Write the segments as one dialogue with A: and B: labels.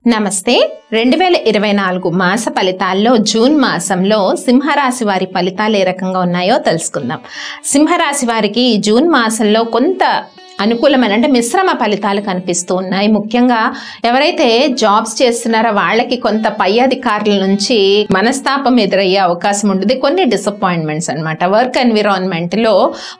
A: నమస్తే 2024 మాస ఫలితాల్లో జూన్ మాసంలో సింహరాశి వారి ఫలితాలు ఏ రకంగా ఉన్నాయో తెలుసుకుందాం. సింహరాశి వారికి జూన్ మాసంలో కొంత అనుకూలమైన అంటే మిశ్రమ ఫలితాలు కనిపిస్తూ ఉన్నాయి. ముఖ్యంగా ఎవరైతే జాబ్స్ చేస్తున్నారో వాళ్ళకి కొంత పై అధికారుల నుంచి మనస్తాపం ఎదురయ్యే అవకాశం ఉంటుంది. కొన్ని డిసప్పాయింట్మెంట్స్ అన్నమాట. వర్క్ ఎన్విరాన్మెంట్ లో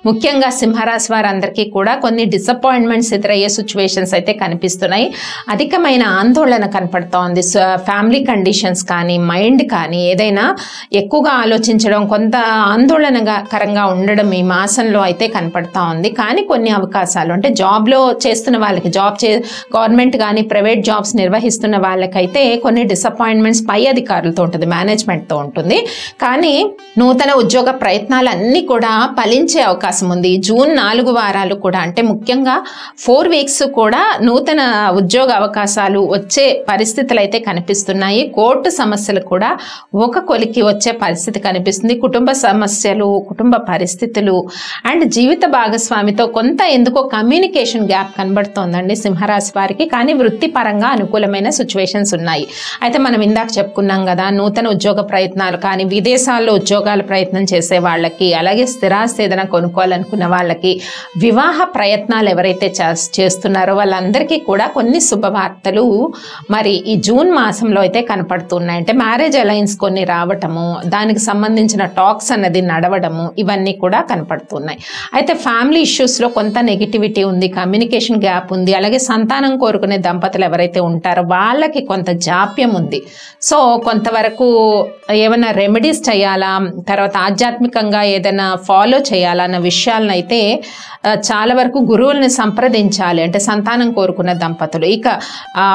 A: ముఖ్యంగా సింహరాశి వారందరికీ కూడా కొన్ని డిసప్పాయింట్మెంట్స్ ఎదురయ్యే సిచ్యువేషన్స్ అయితే కనిపిస్తున్నాయి. అధికమైన ఆందోళన కనపడుతోంది. ఫ్యామిలీ కండిషన్స్ కానీ మైండ్ కానీ ఏదైనా ఎక్కువగా ఆలోచించడం, కొంత ఆందోళనకరంగా ఉండడం ఈ మాసంలో అయితే కనపడతా ఉంది. కానీ కొన్ని అవకాశాలు అంటే జాబ్లో చేస్తున్న వాళ్ళకి, గవర్నమెంట్ కానీ ప్రైవేట్ జాబ్స్ నిర్వహిస్తున్న వాళ్ళకైతే కొన్ని డిసప్పాయింట్మెంట్స్ పై అధికారులతో ఉంటుంది, మేనేజ్మెంట్తో ఉంటుంది. కానీ నూతన ఉద్యోగ ప్రయత్నాలన్నీ కూడా ఫలించే అవకాశం ఉంది. జూన్ 4 వారాలు కూడా అంటే ముఖ్యంగా 4 వీక్స్ కూడా నూతన ఉద్యోగ అవకాశాలు వచ్చే పరిస్థితులు అయితే కనిపిస్తున్నాయి. కోర్టు సమస్యలు కూడా ఒక కొలికి వచ్చే పరిస్థితి కనిపిస్తుంది. కుటుంబ సమస్యలు, కుటుంబ పరిస్థితులు అండ్ జీవిత భాగస్వామితో కొంత ఎందుకో కమ్యూనికేషన్ గ్యాప్ కనబడుతోందండి సింహరాశి వారికి. కానీ వృత్తిపరంగా అనుకూలమైన సిచ్యువేషన్స్ ఉన్నాయి. అయితే మనం ఇందాక చెప్పుకున్నాం కదా, నూతన ఉద్యోగ ప్రయత్నాలు కానీ, విదేశాల్లో ఉద్యోగాల ప్రయత్నం చేసే వాళ్ళకి, అలాగే స్థిరాస్తి ఏదైనా కొనుక్కోవాలనుకున్న వాళ్ళకి, వివాహ ప్రయత్నాలు ఎవరైతే చేస్తున్నారో వాళ్ళందరికీ కూడా కొన్ని శుభవార్తలు మరి ఈ జూన్ మాసంలో అయితే కనపడుతున్నాయి. అంటే మ్యారేజ్ అలయన్స్ కొన్ని రావటము, దానికి సంబంధించిన టాక్స్ అన్నది నడవడము, ఇవన్నీ కూడా కనపడుతున్నాయి. అయితే ఫ్యామిలీ ఇష్యూస్లో కొంత నెగిటివిటీ ఉంది, కమ్యూనికేషన్ గ్యాప్ ఉంది. అలాగే సంతానం కోరుకునే దంపతులు ఎవరైతే ఉంటారో వాళ్ళకి కొంత జాప్యం ఉంది. సో కొంతవరకు ఏమైనా రెమెడీస్ చేయాలా, తర్వాత ఆధ్యాత్మికంగా ఏదైనా ఫాలో చేయాలా అన్న విషయాలను అయితే చాలా వరకు గురువుల్ని సంప్రదించాలి. అంటే సంతానం కోరుకున్న దంపతులు, ఇక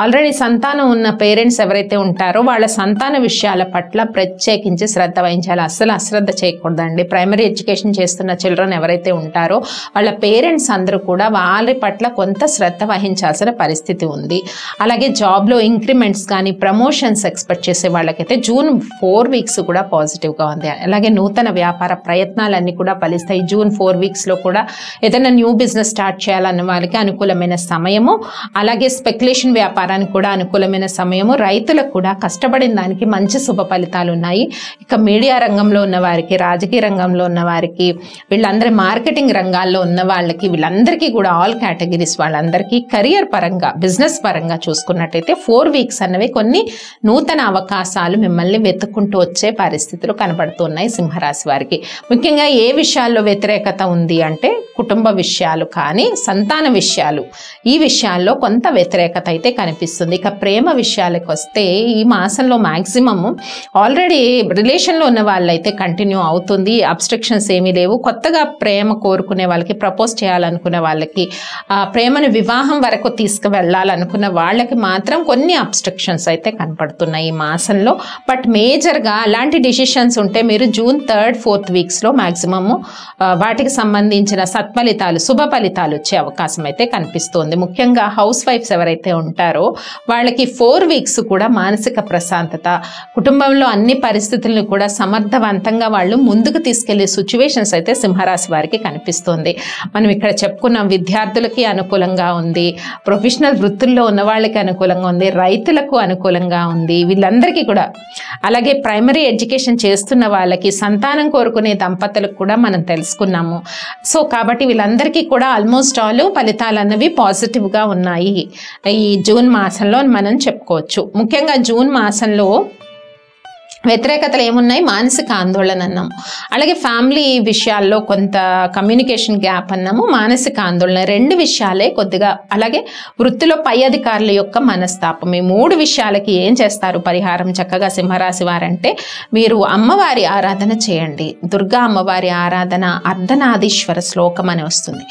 A: ఆల్రెడీ సంతానం ఉన్న పేరెంట్స్ ఎవరైతే ఉంటారో వాళ్ళ సంతాన విషయాల పట్ల ప్రత్యేకించి శ్రద్ధ వహించాలి. అస్సలు అశ్రద్ధ చేయకూడదండి. ప్రైమరీ ఎడ్యుకేషన్ చేస్తున్న చిల్డ్రన్ ఎవరైతే ఉంటారో వాళ్ళ పేరెంట్స్ అందరూ కూడా వాళ్ళ పట్ల కొంత శ్రద్ధ వహించాల్సిన పరిస్థితి ఉంది. అలాగే జాబ్లో ఇంక్రిమెంట్స్ కానీ ప్రమోషన్స్ ఎక్స్పెక్ట్ చేసే వాళ్ళకైతే జూన్ 4 వీక్స్ కూడా పాజిటివ్గా ఉంది. అలాగే నూతన వ్యాపార ప్రయత్నాలన్నీ కూడా ఫలిస్తాయి. జూన్ 4 వీక్స్లో కూడా ఏదైనా న్యూ బిజినెస్ స్టార్ట్ చేయాలన్న వాళ్ళకి అనుకూలమైన సమయము. అలాగే స్పెక్యులేషన్ వ్యాపారానికి కూడా అనుకూలమైన సమయము. రైతులకు కూడా కష్టపడిన దానికి మంచి శుభ ఫలితాలు ఉన్నాయి. ఇక మీడియా రంగంలో ఉన్న వారికి, రాజకీయ రంగంలో ఉన్న వారికి, వీళ్ళందరి మార్కెటింగ్ రంగాల్లో ఉన్న వాళ్ళకి, వీళ్ళందరికీ కూడా ఆల్ కేటగిరీస్ వాళ్ళందరికీ కెరియర్ పరంగా, బిజినెస్ పరంగా చూసుకున్నట్టయితే 4 వీక్స్ అన్నవి కొన్ని నూతన అవకాశాలు మిమ్మల్ని వెతుక్కుంటూ వచ్చే పరిస్థితులు కనబడుతున్నాయి సింహరాశి వారికి. ముఖ్యంగా ఏ విషయాల్లో వ్యతిరేకత ఉంది అంటే కుటుంబ విషయాలు కానీ, సంతాన విషయాలు, ఈ విషయాల్లో కొంత వ్యతిరేకత అయితే కనిపిస్తుంది. ఇక ప్రేమ విషయాలకు వస్తే ఈ మాసంలో మ్యాక్సిమం ఆల్రెడీ రిలేషన్లో ఉన్న వాళ్ళైతే కంటిన్యూ అవుతుంది. అబ్స్ట్రక్షన్స్ ఏమీ లేవు. కొత్తగా ప్రేమ కోరుకునే వాళ్ళకి, ప్రపోజ్ చేయాలనుకునే వాళ్ళకి, ప్రేమను వివాహం వరకు తీసుకువెళ్ళాలనుకున్న వాళ్ళకి మాత్రం కొన్ని అబ్స్ట్రక్షన్స్ అయితే కనపడుతున్నాయి ఈ మాసంలో. బట్ మేజర్గా అలాంటి డిసిషన్స్ ఉంటే మీరు జూన్ 3rd, 4th వీక్స్లో మ్యాక్సిమము వాటికి సంబంధించిన సత్ఫలితాలు, శుభ ఫలితాలు వచ్చే అవకాశం అయితే కనిపిస్తుంది. ముఖ్యంగా హౌస్ వైఫ్స్ ఎవరైతే ఉంటారో వాళ్ళకి 4 వీక్స్ కూడా మానసిక ప్రశాంతత, కుటుంబంలో అన్ని పరిస్థితులను కూడా సమర్థవంతంగా వాళ్ళు ముందుకు తీసుకెళ్లే సిచ్యువేషన్స్ అయితే సింహరాశి వారికి కనిపిస్తుంది. మనం ఇక్కడ చెప్పుకున్నాం, విద్యార్థులకి అనుకూలంగా ఉంది, ప్రొఫెషనల్ వృత్తుల్లో ఉన్న వాళ్ళకి అనుకూలంగా ఉంది, రైతులకు అనుకూలంగా ఉంది, వీళ్ళందరికీ కూడా. అలాగే ప్రైమరీ ఎడ్యుకేషన్ చేస్తున్న వాళ్ళకి, సంతానం కోరుకునే దంపతులకు కూడా మనం తెలుసుకున్నాము. సో కాబట్టి వీళ్ళందరికీ కూడా ఆల్మోస్ట్ ఆల్ ఫలితాలు అన్నవి పాజిటివ్గా ఉన్నాయి ఈ జూన్ మాసంలో మనం చెప్పుకోవచ్చు. ముఖ్యంగా జూన్ మాసంలో వ్యతిరేకతలు ఏమున్నాయి? మానసిక ఆందోళన అన్నాము, అలాగే ఫ్యామిలీ విషయాల్లో కొంత కమ్యూనికేషన్ గ్యాప్ అన్నాము, మానసిక ఆందోళన, 2 విషయాలే కొద్దిగా. అలాగే వృత్తిలో పై అధికారుల యొక్క మనస్తాపం. ఈ 3 విషయాలకి ఏం చేస్తారు పరిహారం చక్కగా సింహరాశి వారంటే, మీరు అమ్మవారి ఆరాధన చేయండి. దుర్గా అమ్మవారి ఆరాధన, అర్ధనాదీశ్వర శ్లోకం అని వస్తుంది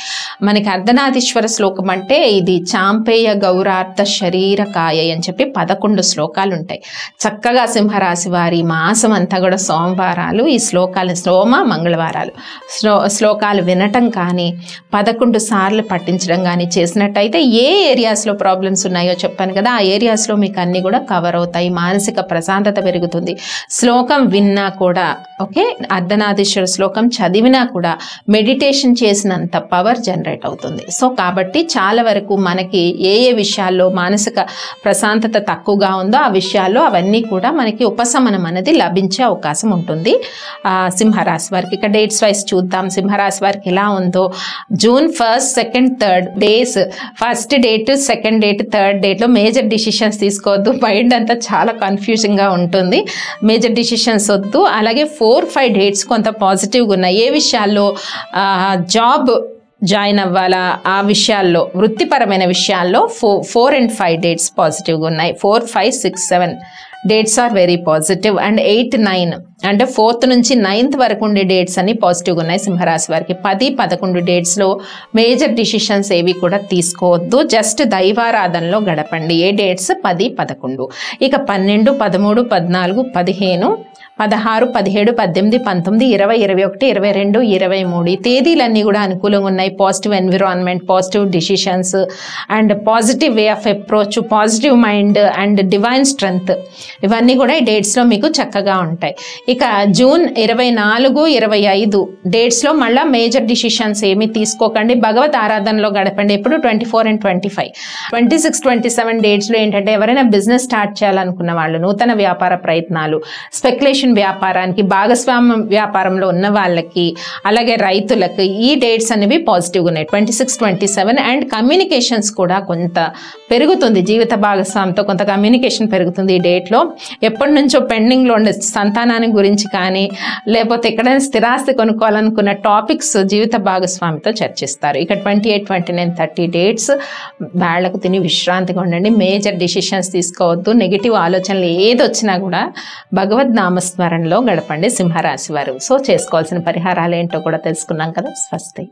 A: మనకి. అర్ధనాదీశ్వర శ్లోకం అంటే ఇది చాంపేయ గౌరార్థ శరీరకాయ అని చెప్పి 11 శ్లోకాలు ఉంటాయి. చక్కగా సింహరాశి వారి మాసం అంతా కూడా సోమవారాలు ఈ శ్లోకాలు సోమ మంగళవారాలు శ్లోకాలు వినటం కానీ 11 సార్లు పఠించడం కానీ చేసినట్టయితే ఏ ఏరియాస్లో ప్రాబ్లమ్స్ ఉన్నాయో చెప్పాను కదా, ఆ ఏరియాస్లో మీకు అన్నీ కూడా కవర్ అవుతాయి. మానసిక ప్రశాంతత పెరుగుతుంది. శ్లోకం విన్నా కూడా, ఓకే, అర్ధనారీశ్వర శ్లోకం చదివినా కూడా మెడిటేషన్ చేసినంత పవర్ జనరేట్ అవుతుంది. సో కాబట్టి చాలా వరకు మనకి ఏ విషయాల్లో మానసిక ప్రశాంతత తక్కువగా ఉందో ఆ విషయాల్లో అవన్నీ కూడా మనకి ఉపశమనం అనేది లభించే అవకాశం ఉంటుంది. సింహరాశి వారికి ఇక డేట్స్ వైజ్ చూద్దాం. సింహరాశి వారికి ఎలా ఉందో, June 1st, 2nd, 3rd days, first date, second date, third డేట్లో మేజర్ డిసిషన్స్ తీసుకోవద్దు. మైండ్ అంతా చాలా కన్ఫ్యూజింగ్గా ఉంటుంది. మేజర్ డిసిషన్స్ వద్దు. అలాగే 4-5 డేట్స్ కొంత పాజిటివ్గా ఉన్నాయి. ఏ విషయాల్లో జాబ్ జాయిన్ అవ్వాలా ఆ విషయాల్లో, వృత్తిపరమైన విషయాల్లో 4 and 5 డేట్స్ పాజిటివ్గా ఉన్నాయి. 4, 5, 6, 7 dates are very positive. And 8, 9 అంటే 4th నుంచి 9th వరకు ఉండే డేట్స్ అన్ని పాజిటివ్గా ఉన్నాయి సింహరాశి వారికి. 10, 11 డేట్స్లో మేజర్ డిసిషన్స్ ఏవి కూడా తీసుకోవద్దు. జస్ట్ దైవారాధనలో గడపండి. ఏ డేట్స్? 10, 11. ఇక 12, 13, 14, 15, 16, 17, 18, 19, 20, 21, 22, 23 ఈ తేదీలన్నీ కూడా అనుకూలంగా ఉన్నాయి. Positive environment, positive decisions and positive way of approach, positive mind and divine strength ఇవన్నీ కూడా ఈ డేట్స్లో మీకు చక్కగా ఉంటాయి. ఇక జూన్ 24, 25 డేట్స్లో మళ్ళీ మేజర్ డిసిషన్స్ ఏమీ తీసుకోకండి. భగవత్ ఆరాధనలో గడపండి. ఎప్పుడు 24 and 25, 26, 27 డేట్స్లో ఏంటంటే ఎవరైనా బిజినెస్ స్టార్ట్ చేయాలనుకున్న వాళ్ళు, నూతన వ్యాపార ప్రయత్నాలు, స్పెక్యులేషన్ వ్యాపారానికి, భాగస్వామ్య వ్యాపారంలో ఉన్న వాళ్ళకి, అలాగే రైతులకి ఈ డేట్స్ అనేవి పాజిటివ్గా ఉన్నాయి. 26, 27 అండ్ కమ్యూనికేషన్స్ కూడా కొంత పెరుగుతుంది. జీవిత భాగస్వామితో కొంత కమ్యూనికేషన్ పెరుగుతుంది ఈ డేట్లో. ఎప్పటి నుంచో పెండింగ్లో ఉండే సంతానాన్ని గురించి కానీ, లేకపోతే ఎక్కడైనా స్థిరాస్తి కొనుక్కోవాలనుకున్న టాపిక్స్ జీవిత భాగస్వామితో చర్చిస్తారు. ఇక 28, 29, 30 డేట్స్ వేళ్లకు తిని విశ్రాంతిగా ఉండండి. మేజర్ డిసిషన్స్ తీసుకోవద్దు. నెగిటివ్ ఆలోచనలు ఏదొచ్చినా కూడా భగవద్ నామస్మరణలో గడపండి సింహరాశి వారు. సో చేసుకోవాల్సిన పరిహారాలు ఏంటో కూడా తెలుసుకున్నాం కదా. స్వస్తి.